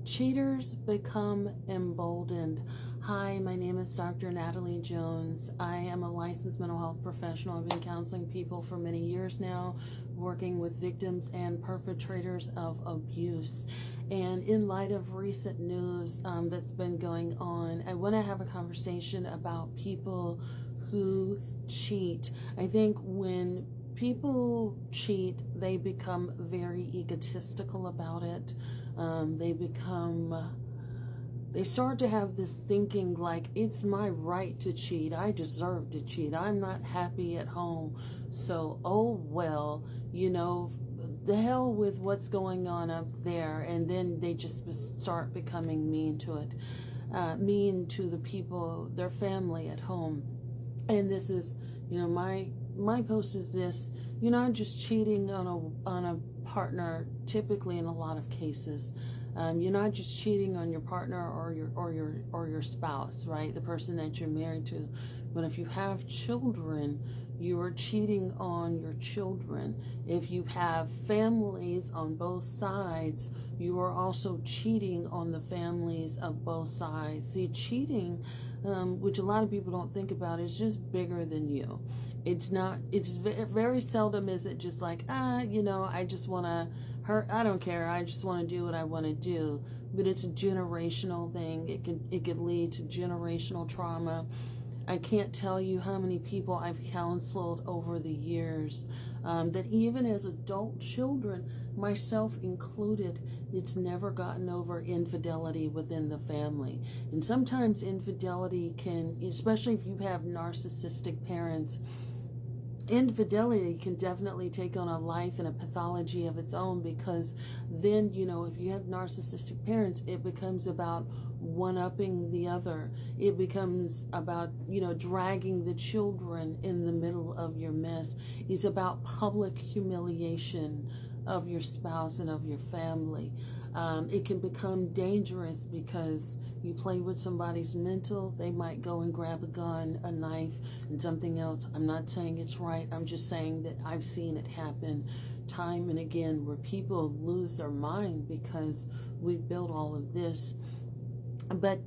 Cheaters become emboldened. Hi, my name is Dr. Natalie Jones. I am a licensed mental health professional. I've been counseling people for many years now, working with victims and perpetrators of abuse. And in light of recent news that's been going on, I want to have a conversation about people who cheat. I think when people cheat, they become very egotistical about it. They start to have this thinking like, it's my right to cheat. I deserve to cheat. I'm not happy at home. So, oh well, the hell with what's going on up there. And then they just start becoming mean to it, mean to the people, their family at home. And this is, my post is this, you're not just cheating on a partner, typically in a lot of cases. You're not just cheating on your partner or your spouse, right? The person that you're married to. But if you have children, you are cheating on your children. If you have families on both sides, you are also cheating on the families of both sides. See, cheating, which a lot of people don't think about, is just bigger than you. It's very seldom is it just like, I just want to hurt, I don't care, I just want to do what I want to do. But it's a generational thing. It could lead to generational trauma. I can't tell you how many people I've counseled over the years that even as adult children, myself included, it's never gotten over infidelity within the family. And sometimes infidelity can, especially if you have narcissistic parents, infidelity can definitely take on a life and a pathology of its own, because then, if you have narcissistic parents, it becomes about one-upping the other. It becomes about, dragging the children in the middle of your mess. It's about public humiliation of your spouse and of your family. It can become dangerous because you play with somebody's mental. They might go and grab a gun, a knife, and something else. I'm not saying it's right. I'm just saying that I've seen it happen time and again, where people lose their mind because we've built all of this. But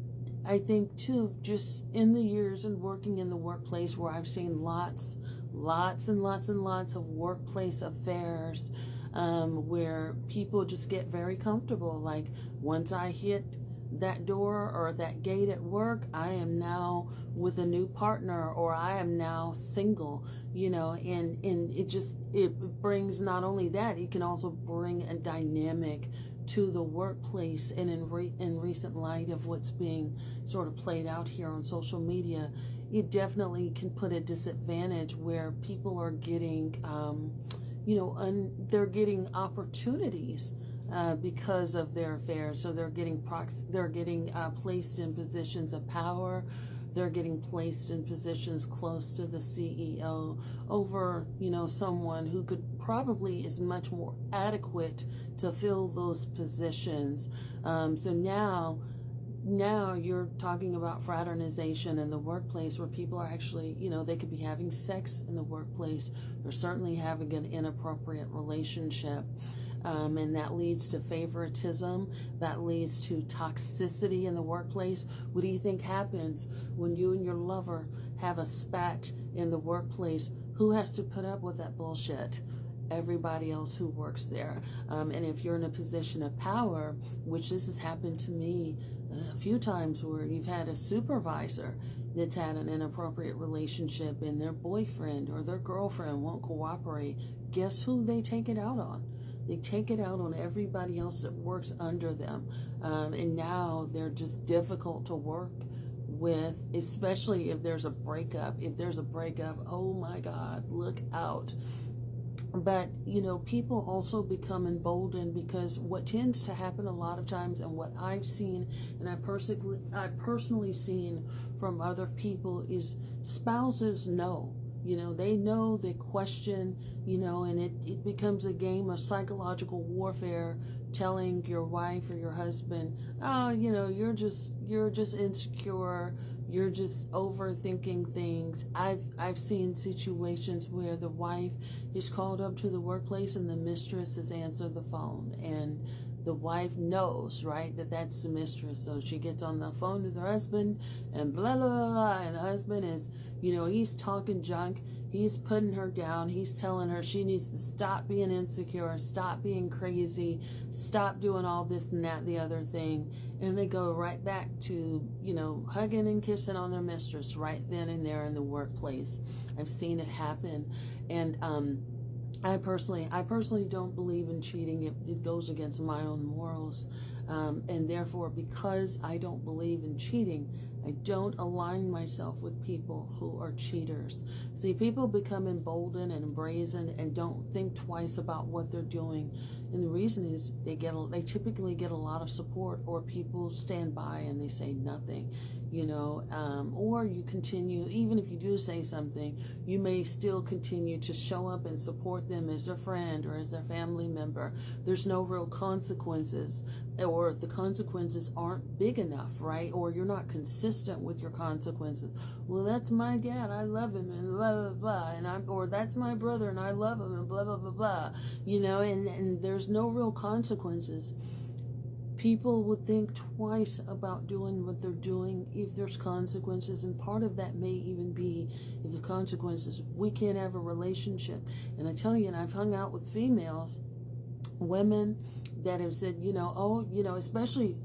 I think too, just in the years and working in the workplace, where I've seen lots and lots of workplace affairs, where people just get very comfortable. Like, once I hit that door or that gate at work, I am now with a new partner, or I am now single, and it brings not only that, it can also bring a dynamic to the workplace. And in recent light of what's being sort of played out here on social media, it definitely can put a disadvantage where people are getting they're getting opportunities because of their affairs. So they're getting placed in positions of power. They're getting placed in positions close to the CEO over, someone who could probably is much more adequate to fill those positions. So now you're talking about fraternization in the workplace, where people are actually, they could be having sex in the workplace. They're certainly having an inappropriate relationship. And that leads to favoritism. That leads to toxicity in the workplace. What do you think happens when you and your lover have a spat in the workplace? Who has to put up with that bullshit? Everybody else who works there. And if you're in a position of power, which this has happened to me a few times, where you've had a supervisor that's had an inappropriate relationship and their boyfriend or their girlfriend won't cooperate, guess who they take it out on? They take it out on everybody else that works under them. And now they're just difficult to work with, especially if there's a breakup. If there's a breakup, oh my God, look out. But, people also become emboldened, because what tends to happen a lot of times, and what I've seen, and I've personally seen from other people, is spouses know. They know, they question, and it becomes a game of psychological warfare, telling your wife or your husband, oh, you're just insecure, you're just overthinking things. I've seen situations where the wife is called up to the workplace and the mistress has answered the phone, and the wife knows, right, that that's the mistress. So she gets on the phone with her husband and blah, blah, blah, blah. And the husband is, he's talking junk. He's putting her down. He's telling her she needs to stop being insecure, stop being crazy, stop doing all this and that, the other thing. And they go right back to, hugging and kissing on their mistress right then and there in the workplace. I've seen it happen. And I personally don't believe in cheating. It goes against my own morals. And therefore, because I don't believe in cheating, I don't align myself with people who are cheaters. See, people become emboldened and brazen and don't think twice about what they're doing. And the reason is they typically get a lot of support, or people stand by and they say nothing, or you continue, even if you do say something, you may still continue to show up and support them as their friend or as their family member. There's no real consequences, or the consequences aren't big enough, right? Or you're not consistent with your consequences. Well, that's my dad, I love him, and blah, blah, blah, or that's my brother and I love him, and blah, blah, blah, blah, and there's no real consequences. People would think twice about doing what they're doing if there's consequences, and part of that may even be, if the consequences, we can't have a relationship. And I tell you, and I've hung out with females, women that have said, especially,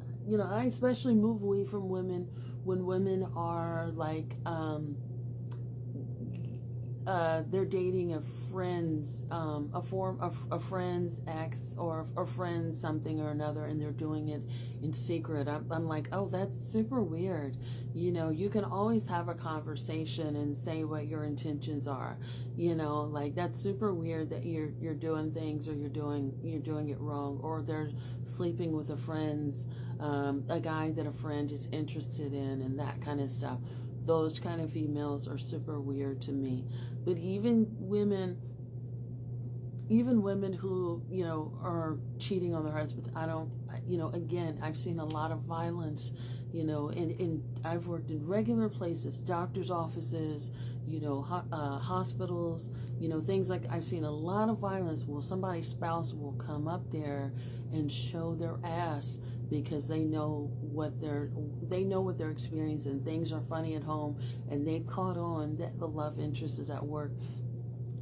I especially move away from women when women are like, they're dating a friend's, a friend's ex, or a friend something or another, and they're doing it in secret. I'm like, oh, that's super weird. You can always have a conversation and say what your intentions are. Like, that's super weird that you're doing things, or you're doing it wrong, or they're sleeping with a guy that a friend is interested in, and that kind of stuff. Those kind of females are super weird to me. But even women who, are cheating on their husband, again, I've seen a lot of violence, and I've worked in regular places, doctor's offices, hospitals, things like, I've seen a lot of violence. Well, somebody's spouse will come up there and show their ass because they know what they're experiencing. Things are funny at home, and they've caught on that the love interest is at work.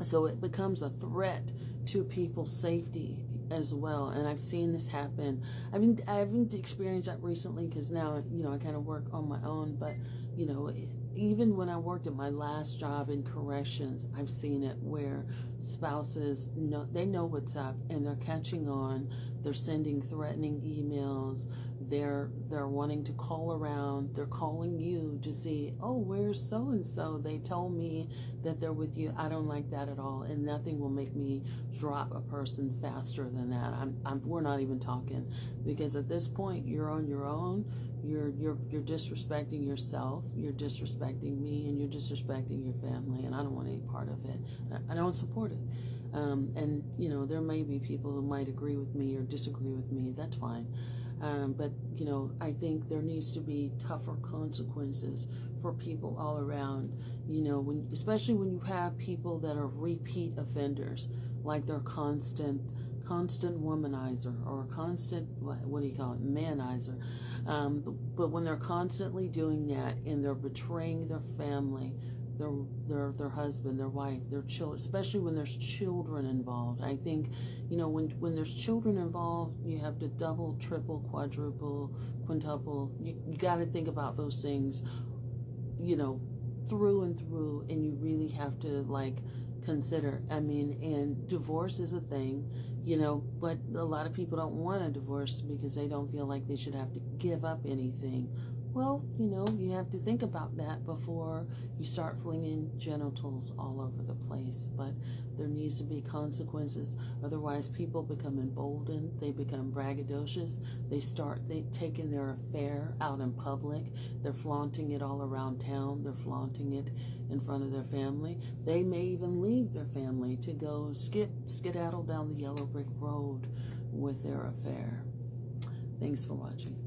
So it becomes a threat to people's safety as well. And I've seen this happen. I haven't experienced that recently, because now, I kind of work on my own, but, even when I worked at my last job in corrections, I've seen it where spouses know what's up, and they're catching on. They're sending threatening emails. They're wanting to call around. They're calling you to see, oh, where's so-and-so? They told me that they're with you. I don't like that at all, and nothing will make me drop a person faster than that. We're not even talking, because at this point, you're on your own. You're disrespecting yourself, you're disrespecting me, and you're disrespecting your family, and I don't want any part of it. I don't support it. And there may be people who might agree with me or disagree with me. That's fine. But I think there needs to be tougher consequences for people all around. Especially when you have people that are repeat offenders, like they're constant womanizer, or constant, what do you call it, manizer. But when they're constantly doing that, and they're betraying their family, their husband, their wife, their children, especially when there's children involved. I think, when there's children involved, you have to double, triple, quadruple, quintuple. You got to think about those things, through and through, and you really have to consider. And divorce is a thing, but a lot of people don't want a divorce because they don't feel like they should have to give up anything. Well, you have to think about that before you start flinging genitals all over the place. But there needs to be consequences. Otherwise, people become emboldened. They become braggadocious. They taking their affair out in public. They're flaunting it all around town. They're flaunting it in front of their family. They may even leave their family to go skedaddle down the yellow brick road with their affair. Thanks for watching.